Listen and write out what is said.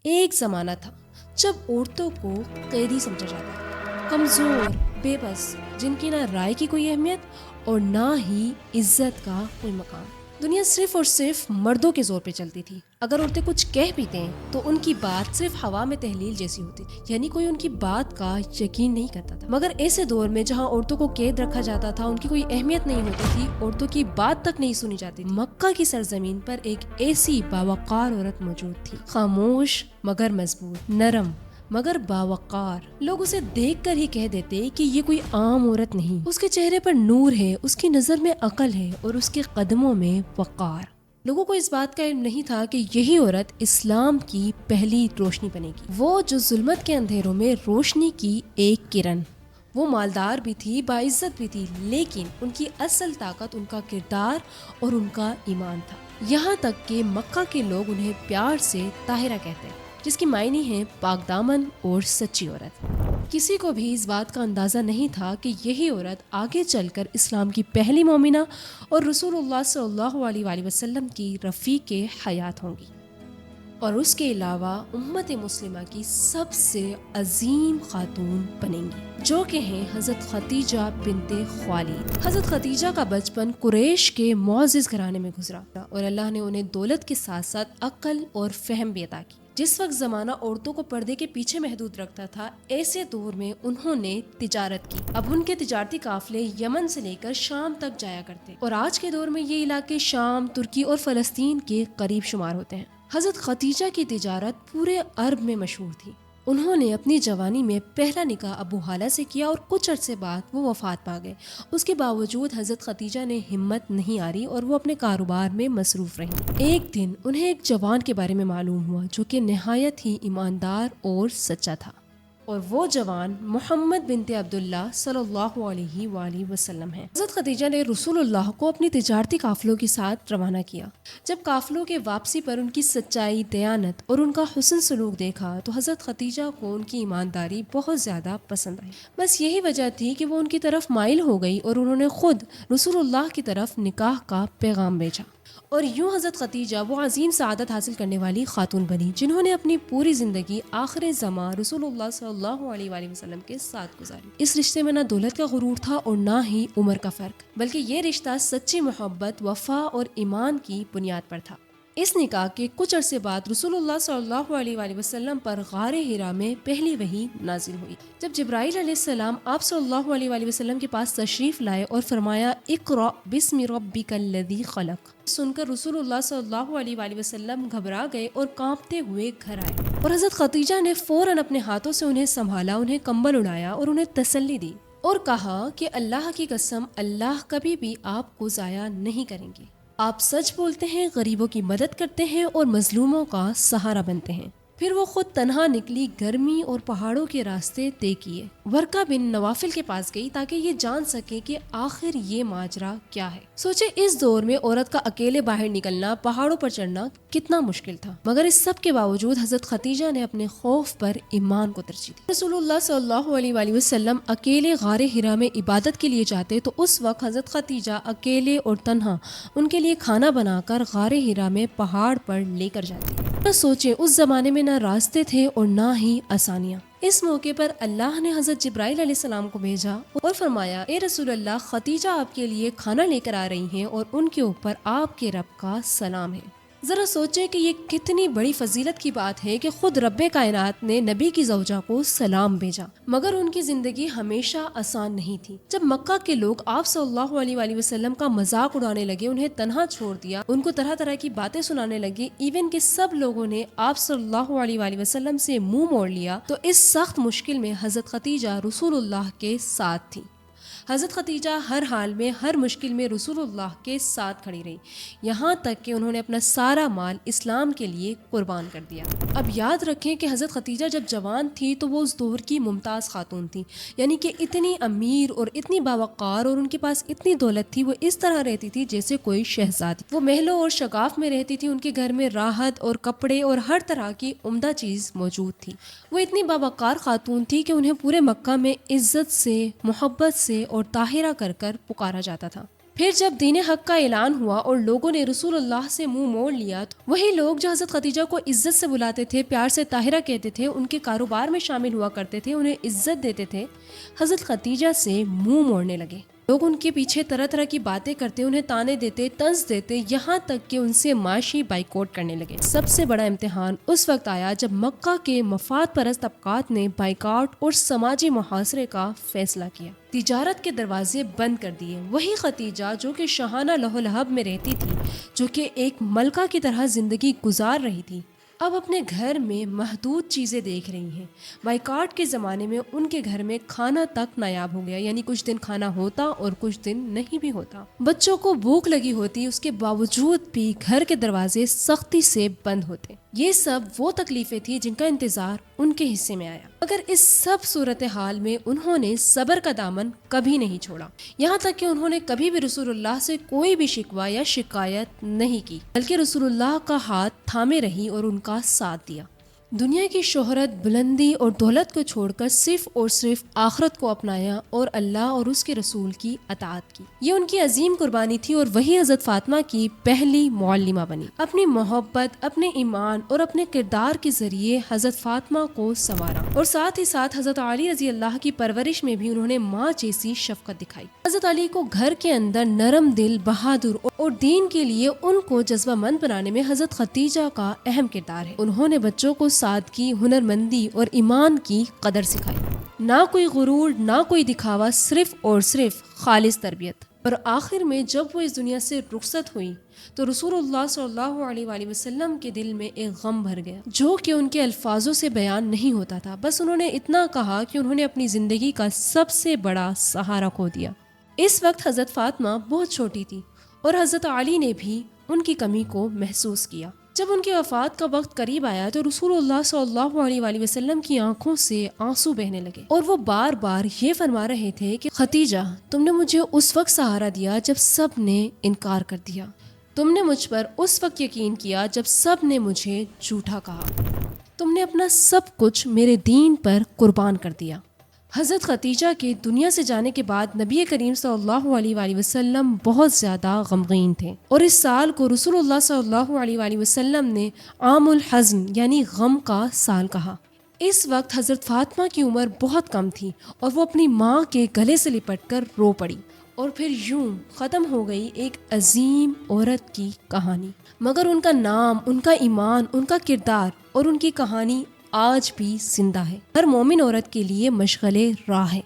ایک زمانہ تھا جب عورتوں کو قیدی سمجھا جاتا تھا، کمزور، بے بس، جن کی نہ رائے کی کوئی اہمیت اور نہ ہی عزت کا کوئی مقام۔ دنیا صرف اور صرف مردوں کے زور پہ چلتی تھی۔ اگر عورتیں کچھ کہہ بھی دیں تو ان کی بات صرف ہوا میں تحلیل جیسی ہوتی، یعنی کوئی ان کی بات کا یقین نہیں کرتا تھا۔ مگر ایسے دور میں جہاں عورتوں کو قید رکھا جاتا تھا، ان کی کوئی اہمیت نہیں ہوتی تھی، عورتوں کی بات تک نہیں سنی جاتی تھی، مکہ کی سرزمین پر ایک ایسی باوقار عورت موجود تھی، خاموش مگر مضبوط، نرم مگر باوقار۔ لوگ اسے دیکھ کر ہی کہہ دیتے کہ یہ کوئی عام عورت نہیں، اس کے چہرے پر نور ہے، اس کی نظر میں عقل ہے اور اس کے قدموں میں وقار۔ لوگوں کو اس بات کا علم نہیں تھا کہ یہی عورت اسلام کی پہلی روشنی بنے گی، وہ جو ظلمت کے اندھیروں میں روشنی کی ایک کرن۔ وہ مالدار بھی تھی، باعزت بھی تھی، لیکن ان کی اصل طاقت ان کا کردار اور ان کا ایمان تھا۔ یہاں تک کہ مکہ کے لوگ انہیں پیار سے طاہرہ کہتے ہیں، جس کی معنی ہے پاک دامن اور سچی عورت۔ کسی کو بھی اس بات کا اندازہ نہیں تھا کہ یہی عورت آگے چل کر اسلام کی پہلی مومنہ اور رسول اللہ صلی اللہ علیہ وآلہ وسلم کی رفیق حیات ہوں گی، اور اس کے علاوہ امت مسلمہ کی سب سے عظیم خاتون بنیں گی، جو کہ ہیں حضرت خدیجہ بنت خویلد۔ حضرت خدیجہ کا بچپن قریش کے معزز گھرانے میں گزرا اور اللہ نے انہیں دولت کے ساتھ ساتھ عقل اور فہم بھی عطا کی۔ جس وقت زمانہ عورتوں کو پردے کے پیچھے محدود رکھتا تھا، ایسے دور میں انہوں نے تجارت کی۔ اب ان کے تجارتی قافلے یمن سے لے کر شام تک جایا کرتے، اور آج کے دور میں یہ علاقے شام، ترکی اور فلسطین کے قریب شمار ہوتے ہیں۔ حضرت خدیجہ کی تجارت پورے عرب میں مشہور تھی۔ انہوں نے اپنی جوانی میں پہلا نکاح ابو حالہ سے کیا اور کچھ عرصے بعد وہ وفات پا گئے۔ اس کے باوجود حضرت خدیجہ نے ہمت نہیں ہاری اور وہ اپنے کاروبار میں مصروف رہیں۔ ایک دن انہیں ایک جوان کے بارے میں معلوم ہوا جو کہ نہایت ہی ایماندار اور سچا تھا، اور وہ جوان محمد بنت عبداللہ صلی اللہ علیہ وآلہ وسلم ہے۔ حضرت خدیجہ نے رسول اللہ کو اپنی تجارتی قافلوں کے ساتھ روانہ کیا۔ جب قافلوں کے واپسی پر ان کی سچائی، دیانت اور ان کا حسن سلوک دیکھا تو حضرت خدیجہ کو ان کی ایمانداری بہت زیادہ پسند آئی۔ بس یہی وجہ تھی کہ وہ ان کی طرف مائل ہو گئی اور انہوں نے خود رسول اللہ کی طرف نکاح کا پیغام بھیجا، اور یوں حضرت خدیجہ وہ عظیم سعادت حاصل کرنے والی خاتون بنی جنہوں نے اپنی پوری زندگی آخر زماں رسول اللہ صلی اللہ علیہ وآلہ وسلم کے ساتھ گزاری۔ اس رشتے میں نہ دولت کا غرور تھا اور نہ ہی عمر کا فرق، بلکہ یہ رشتہ سچی محبت، وفا اور ایمان کی بنیاد پر تھا۔ اس نکاح کے کچھ عرصے بعد رسول اللہ صلی اللہ علیہ وآلہ وسلم پر غار حرا میں پہلی وحی نازل ہوئی۔ جب جبرائیل علیہ السلام آپ صلی اللہ علیہ وآلہ وسلم کے پاس تشریف لائے اور فرمایا اقرأ بسم ربک الذی خلق، سن کر رسول اللہ صلی اللہ علیہ وآلہ وسلم گھبرا گئے اور کانپتے ہوئے گھر آئے، اور حضرت خدیجہ نے فوراً اپنے ہاتھوں سے انہیں سنبھالا، انہیں کمبل اڑایا اور انہیں تسلی دی اور کہا کہ اللہ کی قسم، اللہ کبھی بھی آپ کو ضائع نہیں کریں گے۔ آپ سچ بولتے ہیں، غریبوں کی مدد کرتے ہیں اور مظلوموں کا سہارا بنتے ہیں۔ پھر وہ خود تنہا نکلی، گرمی اور پہاڑوں کے راستے طے کیے، ورقہ بن نوافل کے پاس گئی تاکہ یہ جان سکے کہ آخر یہ ماجرا کیا ہے۔ سوچے اس دور میں عورت کا اکیلے باہر نکلنا، پہاڑوں پر چڑھنا کتنا مشکل تھا، مگر اس سب کے باوجود حضرت خدیجہ نے اپنے خوف پر ایمان کو ترجیح دی۔ رسول اللہ صلی اللہ علیہ وآلہ وسلم اکیلے غار حرا میں عبادت کے لیے جاتے تو اس وقت حضرت خدیجہ اکیلے اور تنہا ان کے لیے کھانا بنا کر غار حرا میں پہاڑ پر لے کر جاتی۔ بس سوچے اس زمانے میں نہ راستے تھے اور نہ ہی آسانیاں۔ اس موقع پر اللہ نے حضرت جبرائیل علیہ السلام کو بھیجا اور فرمایا اے رسول اللہ، خدیجہ آپ کے لیے کھانا لے کر آ رہی ہیں اور ان کے اوپر آپ کے رب کا سلام ہے۔ ذرا سوچیں کہ یہ کتنی بڑی فضیلت کی بات ہے کہ خود رب کائنات نے نبی کی زوجہ کو سلام بھیجا، مگر ان کی زندگی ہمیشہ آسان نہیں تھی۔ جب مکہ کے لوگ آپ صلی اللہ علیہ وآلہ وسلم کا مذاق اڑانے لگے، انہیں تنہا چھوڑ دیا، ان کو طرح طرح کی باتیں سنانے لگے، ایون کہ سب لوگوں نے آپ صلی اللہ علیہ وآلہ وسلم سے منہ موڑ لیا، تو اس سخت مشکل میں حضرت خدیجہ رسول اللہ کے ساتھ تھی۔ حضرت خدیجہ ہر حال میں، ہر مشکل میں رسول اللہ کے ساتھ کھڑی رہی، یہاں تک کہ انہوں نے اپنا سارا مال اسلام کے لیے قربان کر دیا۔ اب یاد رکھیں کہ حضرت خدیجہ جب جوان تھی تو وہ اس دور کی ممتاز خاتون تھی، یعنی کہ اتنی امیر اور اتنی باوقار اور ان کے پاس اتنی دولت تھی، وہ اس طرح رہتی تھی جیسے کوئی شہزادی۔ وہ محلوں اور شگاف میں رہتی تھی، ان کے گھر میں راحت اور کپڑے اور ہر طرح کی عمدہ چیز موجود تھی۔ وہ اتنی باوقار خاتون تھی کہ انہیں پورے مکہ میں عزت سے، محبت سے اور طاہرہ کر کر پکارا جاتا تھا۔ پھر جب دین حق کا اعلان ہوا اور لوگوں نے رسول اللہ سے منہ موڑ لیا تو وہی لوگ جو حضرت خدیجہ کو عزت سے بلاتے تھے، پیار سے طاہرہ کہتے تھے، ان کے کاروبار میں شامل ہوا کرتے تھے، انہیں عزت دیتے تھے، حضرت خدیجہ سے منہ موڑنے لگے۔ لوگ ان کے پیچھے طرح طرح کی باتیں کرتے، انہیں تانے دیتے، طنز دیتے، یہاں تک کہ ان سے معاشی بائیکاٹ کرنے لگے۔ سب سے بڑا امتحان اس وقت آیا جب مکہ کے مفاد پرست طبقات نے بائیکاٹ اور سماجی محاصرے کا فیصلہ کیا، تجارت کے دروازے بند کر دیے۔ وہی خدیجہ جو کہ شاہانہ لہو لہب میں رہتی تھی، جو کہ ایک ملکہ کی طرح زندگی گزار رہی تھی، اب اپنے گھر میں محدود چیزیں دیکھ رہی ہیں۔ بائیکاٹ کے زمانے میں ان کے گھر میں کھانا تک نایاب ہو گیا، یعنی کچھ دن کھانا ہوتا اور کچھ دن نہیں بھی ہوتا۔ بچوں کو بھوک لگی ہوتی، اس کے باوجود بھی گھر کے دروازے سختی سے بند ہوتے۔ یہ سب وہ تکلیفیں تھیں جن کا انتظار ان کے حصے میں آیا، مگر اس سب صورتحال میں انہوں نے صبر کا دامن کبھی نہیں چھوڑا، یہاں تک کہ انہوں نے کبھی بھی رسول اللہ سے کوئی بھی شکوہ یا شکایت نہیں کی، بلکہ رسول اللہ کا ہاتھ تھامے رہی اور ان کا ساتھ دیا۔ دنیا کی شہرت، بلندی اور دولت کو چھوڑ کر صرف اور صرف آخرت کو اپنایا اور اللہ اور اس کے رسول کی اطاعت کی۔ یہ ان کی عظیم قربانی تھی اور وہی حضرت فاطمہ کی پہلی معلمہ بنی۔ اپنی محبت، اپنے ایمان اور اپنے کردار کے ذریعے حضرت فاطمہ کو سنوارا، اور ساتھ ہی ساتھ حضرت علی رضی اللہ کی پرورش میں بھی انہوں نے ماں جیسی شفقت دکھائی۔ حضرت علی کو گھر کے اندر نرم دل، بہادر اور دین کے لیے ان کو جذبہ مند بنانے میں حضرت خدیجہ کا اہم کردار ہے۔ انہوں نے بچوں کو سادگی، ہنرمندی اور ایمان کی قدر سکھائی، نہ کوئی غرور، نہ کوئی دکھاوا، صرف اور صرف خالص تربیت۔ اور آخر میں جب وہ اس دنیا سے رخصت ہوئی تو رسول اللہ صلی اللہ علیہ وآلہ وسلم کے دل میں ایک غم بھر گیا، جو کہ ان کے الفاظوں سے بیان نہیں ہوتا تھا۔ بس انہوں نے اتنا کہا کہ انہوں نے اپنی زندگی کا سب سے بڑا سہارا کھو دیا۔ اس وقت حضرت فاطمہ بہت چھوٹی تھی اور حضرت علی نے بھی ان کی کمی کو محسوس کیا۔ جب ان کی وفات کا وقت قریب آیا تو رسول اللہ صلی اللہ علیہ وآلہ وسلم کی آنکھوں سے آنسو بہنے لگے، اور وہ بار بار یہ فرما رہے تھے کہ خدیجہ، تم نے مجھے اس وقت سہارا دیا جب سب نے انکار کر دیا، تم نے مجھ پر اس وقت یقین کیا جب سب نے مجھے جھوٹا کہا، تم نے اپنا سب کچھ میرے دین پر قربان کر دیا۔ حضرت خدیجہ کے دنیا سے جانے کے بعد نبی کریم صلی اللہ علیہ وآلہ وسلم بہت زیادہ غمگین تھے، اور اس سال کو رسول اللہ صلی اللہ علیہ وآلہ وسلم نے عام الحزن یعنی غم کا سال کہا۔ اس وقت حضرت فاطمہ کی عمر بہت کم تھی اور وہ اپنی ماں کے گلے سے لپٹ کر رو پڑی، اور پھر یوں ختم ہو گئی ایک عظیم عورت کی کہانی۔ مگر ان کا نام، ان کا ایمان، ان کا کردار اور ان کی کہانی آج بھی زندہ ہے، ہر مومن عورت کے لیے مشغلے راہ ہے۔